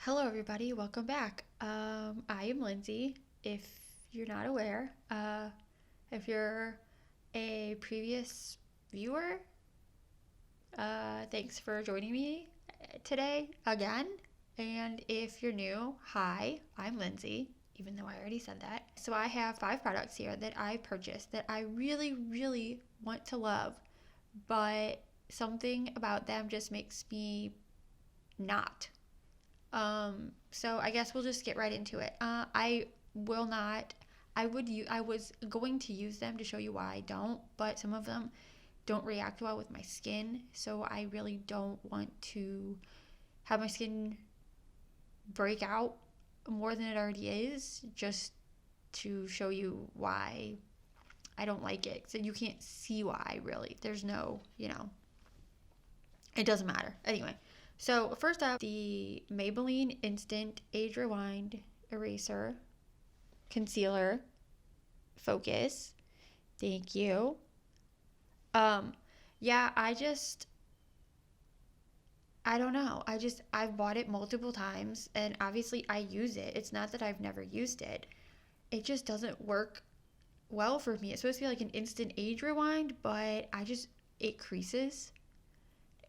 Hello, everybody. Welcome back. I am Lindsay. If you're not aware, if you're a previous viewer, thanks for joining me today again. And if you're new, hi, I'm Lindsay, even though I already said that. So I have 5 products here that I purchased that I really, really want to love, but something about them just makes me not. So I guess we'll just get right into it. I will not. I was going to use them to show you why I don't, but some of them don't react well with my skin, so I really don't want to have my skin break out more than it already is, just to show you why I don't like it. So you can't see why, really. There's no, it doesn't matter. Anyway, so first up, the Maybelline Instant Age Rewind Eraser Concealer Focus. Thank you. Um, yeah, I don't know. I've bought it multiple times and obviously I use it. It's not that I've never used it. It just doesn't work well for me. It's supposed to be like an instant age rewind, but it creases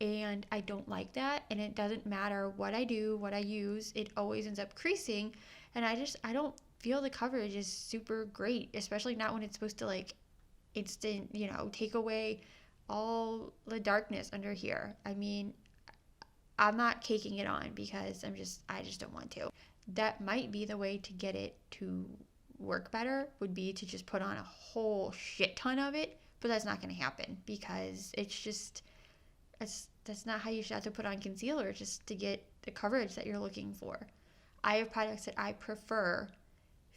and I don't like that. And it doesn't matter what I do, what I use, it always ends up creasing. And I don't feel the coverage is super great, especially not when it's supposed to like instant, take away all the darkness under here. I mean, I'm not caking it on because I just don't want to. That might be the way to get it to work better, would be to just put on a whole shit ton of it, but that's not going to happen because that's not how you should have to put on concealer just to get the coverage that you're looking for. I have products that I prefer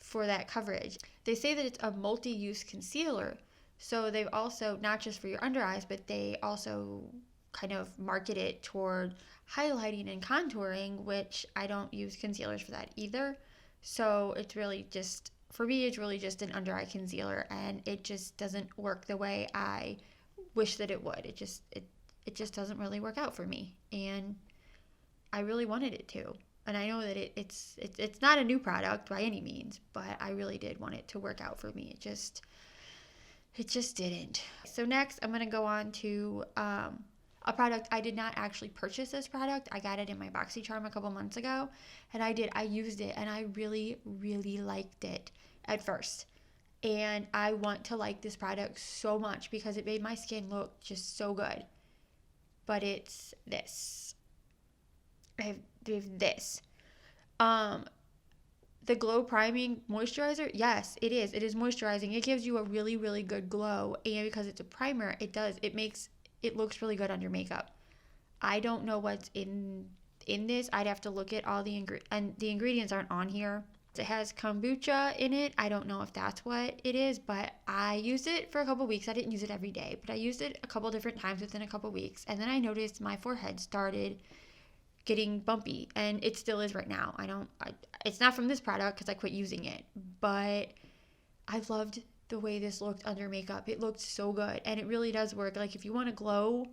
for that coverage. They say that it's a multi-use concealer, so they've also, not just for your under eyes, but they also kind of market it toward highlighting and contouring, which I don't use concealers for that either. So it's really just, for me, it's really just an under eye concealer, and it just doesn't work the way I wish that it would. It just doesn't really work out for me, and I really wanted it to. And I know that it's not a new product by any means, but I really did want it to work out for me. It just didn't. So next, I'm gonna go on to a product. I did not actually purchase this product. I got it in my BoxyCharm a couple months ago, and I used it, and I really, really liked it at first. And I want to like this product so much because it made my skin look just so good. But it's this. They have this. Um, the Glow Priming Moisturizer, yes, it is. It is moisturizing. It gives you a really, really good glow. And because it's a primer, it looks really good under makeup. I don't know what's in this. I'd have to look at all the ingredients aren't on here. It has kombucha in it. I don't know if that's what it is, but I used it for a couple weeks. I didn't use it every day, but I used it a couple different times within a couple weeks. And then I noticed my forehead started getting bumpy, and it still is right now. It's not from this product because I quit using it, but I loved the way this looked under makeup. It looked so good, and it really does work. Like, if you want to glow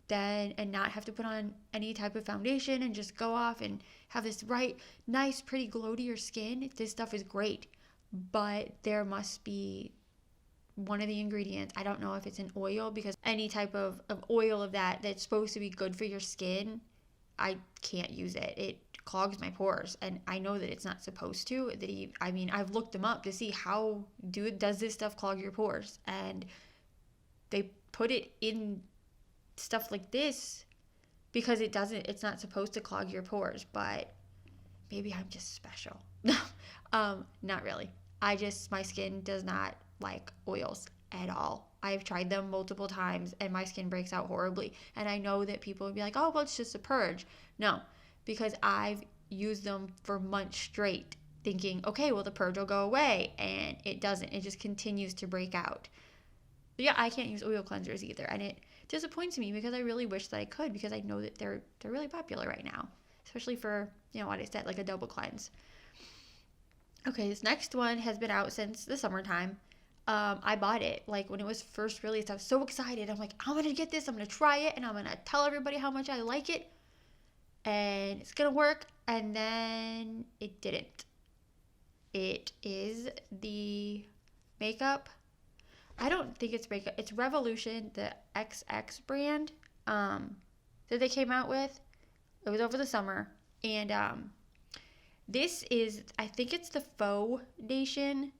then and not have to put on any type of foundation and just go off and have this nice, pretty glow to your skin, this stuff is great. But there must be one of the ingredients. I don't know if it's an oil, because any type of oil of that's supposed to be good for your skin, I can't use it. It clogs my pores, and I know that it's not supposed to. I've looked them up to see does this stuff clog your pores, and they put it in stuff like this because it's not supposed to clog your pores. But maybe I'm just special. Not really. My skin does not like oils at all. I've tried them multiple times and my skin breaks out horribly. And I know that people would be like, oh, well, it's just a purge. No, because I've used them for months straight thinking, okay, well, the purge will go away. And it doesn't. It just continues to break out. But yeah, I can't use oil cleansers either. And it disappoints me because I really wish that I could, because I know that they're really popular right now, especially for, what I said, like a double cleanse. Okay, this next one has been out since the summertime. I bought it like when it was first released. I was so excited. I'm like, I'm gonna get this. I'm gonna try it, and I'm gonna tell everybody how much I like it, and it's gonna work. and then it didn't. It is the makeup. I don't think it's makeup. It's Revolution, the XX brand that they came out with. It was over the summer. And this is, I think it's the Faux Nation.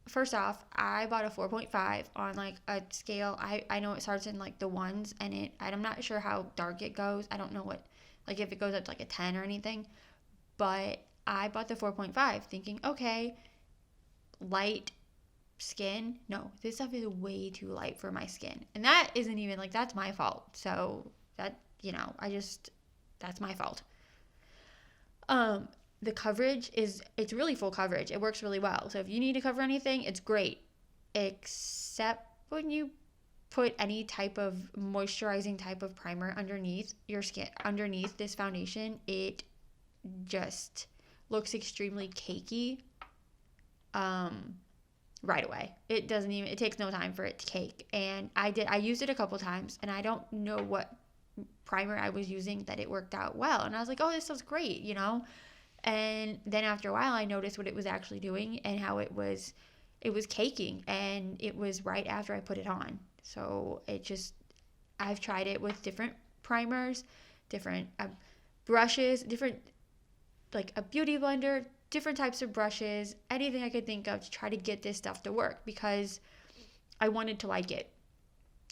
First off, I bought a 4.5 on like a scale. I know it starts in like the ones, and I'm not sure how dark it goes. I don't know what, like if it goes up to like a 10 or anything. But I bought the 4.5 thinking, okay, light skin. No, this stuff is way too light for my skin. And that isn't even like, that's my fault. So that, that's my fault. The coverage it's really full coverage. It works really well. So if you need to cover anything, it's great. Except when you put any type of moisturizing type of primer underneath your skin, underneath this foundation, it just looks extremely cakey right away. It takes no time for it to cake. And I used it a couple times, and I don't know what primer I was using that it worked out well. And I was like, oh, this stuff's great, And then after a while, I noticed what it was actually doing and how it was caking, and it was right after I put it on. So I've tried it with different primers, different brushes, different, like a beauty blender, different types of brushes, anything I could think of to try to get this stuff to work, because I wanted to like it.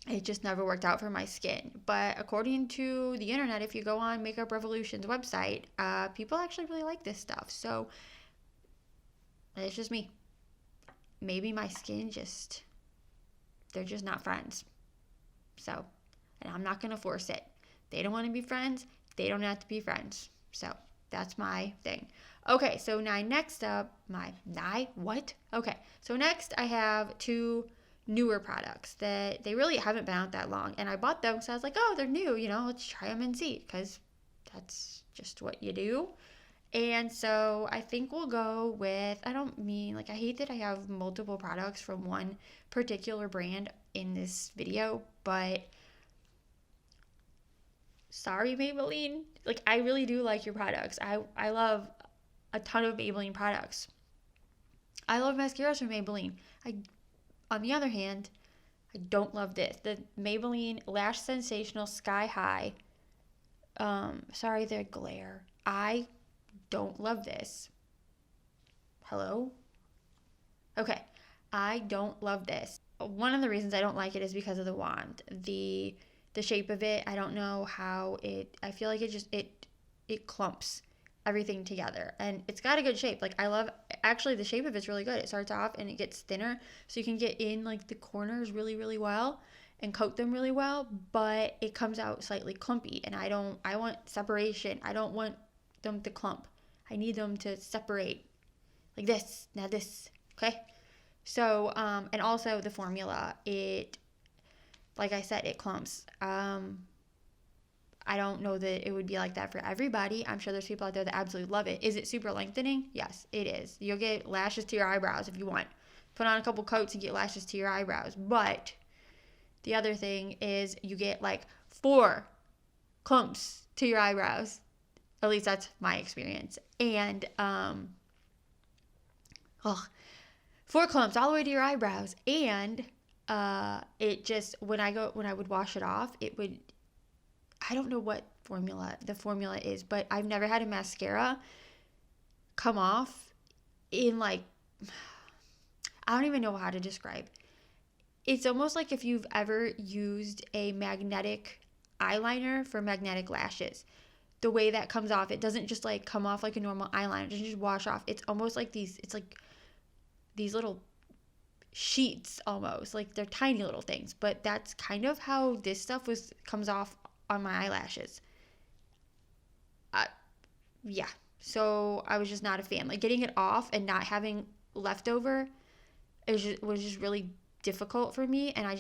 It just never worked out for my skin. But according to the internet, if you go on Makeup Revolution's website, people actually really like this stuff. So it's just me. Maybe my skin they're just not friends. So, and I'm not going to force it. They don't want to be friends. They don't have to be friends. So that's my thing. Okay, so now next up, Okay, so next I have two newer products that they really haven't been out that long, and I bought them because I was like, oh, they're new, let's try them and see, because that's just what you do. And so I think we'll go with, I hate that I have multiple products from one particular brand in this video, but sorry, Maybelline. Like, I really do like your products. I love a ton of Maybelline products. I love mascaras from Maybelline. On the other hand, I don't love this. The Maybelline Lash Sensational Sky High. Sorry, the glare. I don't love this. Hello? Okay. I don't love this. One of the reasons I don't like it is because of the wand. The shape of it, I don't know how I feel like it clumps everything together, and it's got a good shape. Like, actually the shape of it's really good. It starts off and it gets thinner, so you can get in like the corners really, really well and coat them really well, but it comes out slightly clumpy, and I want separation. I don't want them to clump. I need them to separate like this. Now this, okay? So, and also the formula, like I said, it clumps. I don't know that it would be like that for everybody. I'm sure there's people out there that absolutely love it. Is it super lengthening? Yes, it is. You'll get lashes to your eyebrows if you want. Put on a couple coats and get lashes to your eyebrows. But the other thing is you get like 4 clumps to your eyebrows. At least that's my experience. And 4 clumps all the way to your eyebrows. And it just, when I would wash it off, I don't know what the formula is, but I've never had a mascara come off in like, I don't even know how to describe. It's almost like if you've ever used a magnetic eyeliner for magnetic lashes. The way that comes off, it doesn't just like come off like a normal eyeliner. It doesn't just wash off. It's almost like these little sheets almost. Like, they're tiny little things, but that's kind of how this stuff comes off on my eyelashes. Yeah. So I was just not a fan. Like, getting it off and not having leftover was just really difficult for me, and I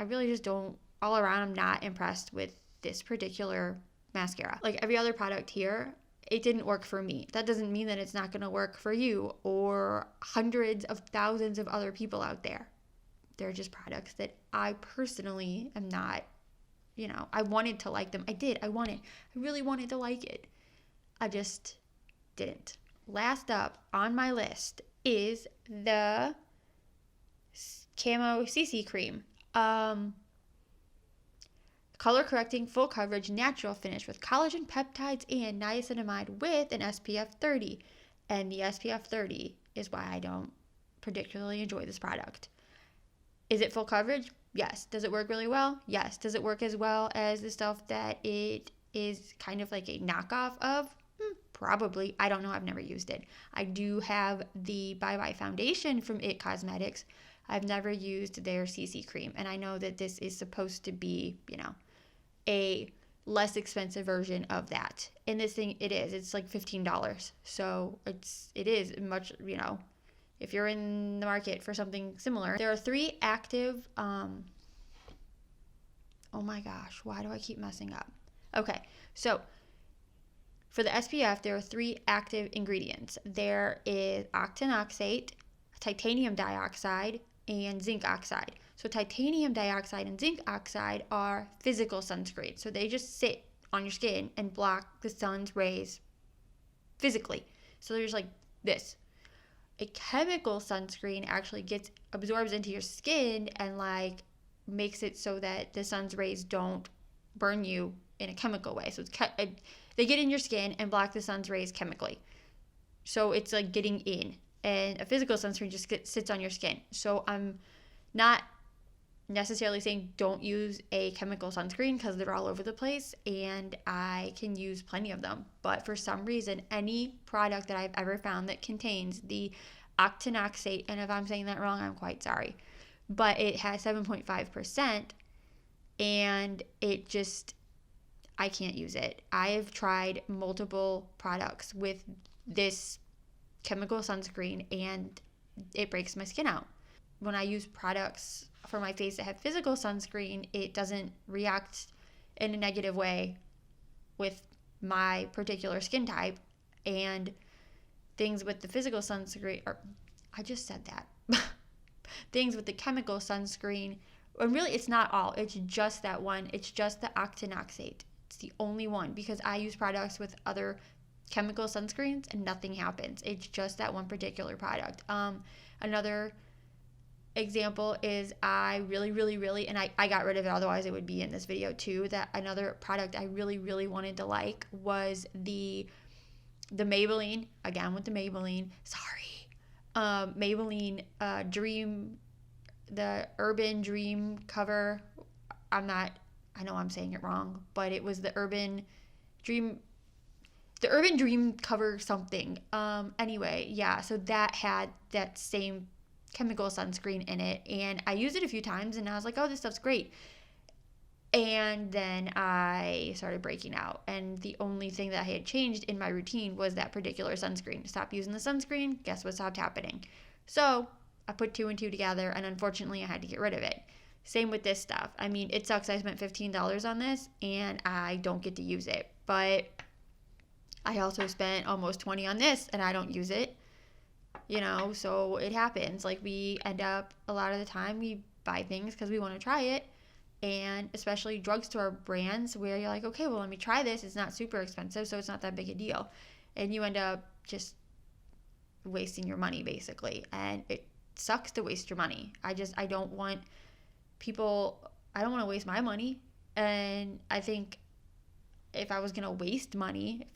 really just don't, all around, I'm not impressed with this particular mascara. Like every other product here, it didn't work for me. That doesn't mean that it's not going to work for you or hundreds of thousands of other people out there. They're just products that I personally am not, I wanted to like them. I really wanted to like it. I just didn't. Last up on my list is the Camo CC Cream. Color correcting, full coverage, natural finish with collagen peptides and niacinamide with an SPF 30. And the SPF 30 is why I don't particularly enjoy this product. Is it full coverage? Yes. Does it work really well? Yes. Does it work as well as the stuff that it is kind of like a knockoff of? Probably. I don't know. I've never used it. I do have the Bye Bye foundation from IT Cosmetics. I've never used their CC cream. And I know that this is supposed to be, a less expensive version of that. And this thing, it's like $15. So it is much, if you're in the market for something similar. There are 3 active, oh my gosh, why do I keep messing up? Okay, so for the SPF, there are 3 active ingredients. There is octinoxate, titanium dioxide, and zinc oxide. So titanium dioxide and zinc oxide are physical sunscreen. So they just sit on your skin and block the sun's rays physically. So they're just like this. A chemical sunscreen actually absorbs into your skin and makes it so that the sun's rays don't burn you in a chemical way. So they get in your skin and block the sun's rays chemically. So it's like getting in. And a physical sunscreen just sits on your skin. So I'm not necessarily saying don't use a chemical sunscreen because they're all over the place and I can use plenty of them. But for some reason, any product that I've ever found that contains the octinoxate, and if I'm saying that wrong, I'm quite sorry, but it has 7.5%, and I can't use it. I've tried multiple products with this chemical sunscreen and it breaks my skin out. When I use products for my face that have physical sunscreen, it doesn't react in a negative way with my particular skin type, and things with the physical sunscreen, or I just said that, things with the chemical sunscreen, and really it's not all, it's just that one, it's just the octinoxate. It's the only one, because I use products with other chemical sunscreens and nothing happens. It's just that one particular product. Another example is I really, and I got rid of it, otherwise it would be in this video too, that another product I really wanted to like was the Maybelline, again with the Maybelline, Maybelline Dream, the Urban Dream Cover. I know I'm saying it wrong, but it was the Urban Dream Cover something. Anyway, yeah, so that had that same chemical sunscreen in it, and I used it a few times and I was like, oh, this stuff's great. And then I started breaking out, and the only thing that I had changed in my routine was that particular sunscreen. Stop using the sunscreen, guess what stopped happening? So I put 2 and 2 together, and unfortunately I had to get rid of it. Same with this stuff. I mean, it sucks I spent $15 on this and I don't get to use it, but I also spent almost $20 on this and I don't use it. So it happens. Like, we end up, a lot of the time, we buy things because we want to try it, and especially drugstore brands where you're like, okay, well, let me try this. It's not super expensive, so it's not that big a deal. And you end up just wasting your money, basically, and it sucks to waste your money. I don't want to waste my money, and I think if I was going to waste money,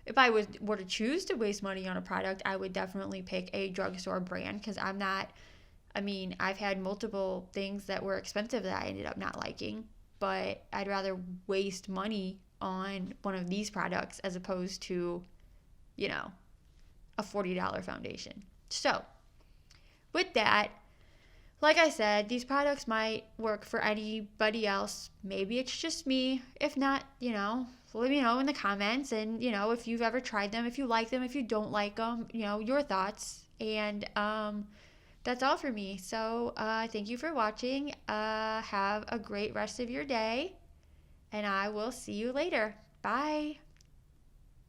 if I were to choose to waste money on a product, I would definitely pick a drugstore brand, because I've had multiple things that were expensive that I ended up not liking, but I'd rather waste money on one of these products as opposed to, a $40 foundation. So, with that, like I said, these products might work for anybody else. Maybe it's just me. If not, let me know in the comments, and if you've ever tried them, if you like them, if you don't like them, your thoughts. And that's all for me. So thank you for watching. Have a great rest of your day, and I will see you later. Bye.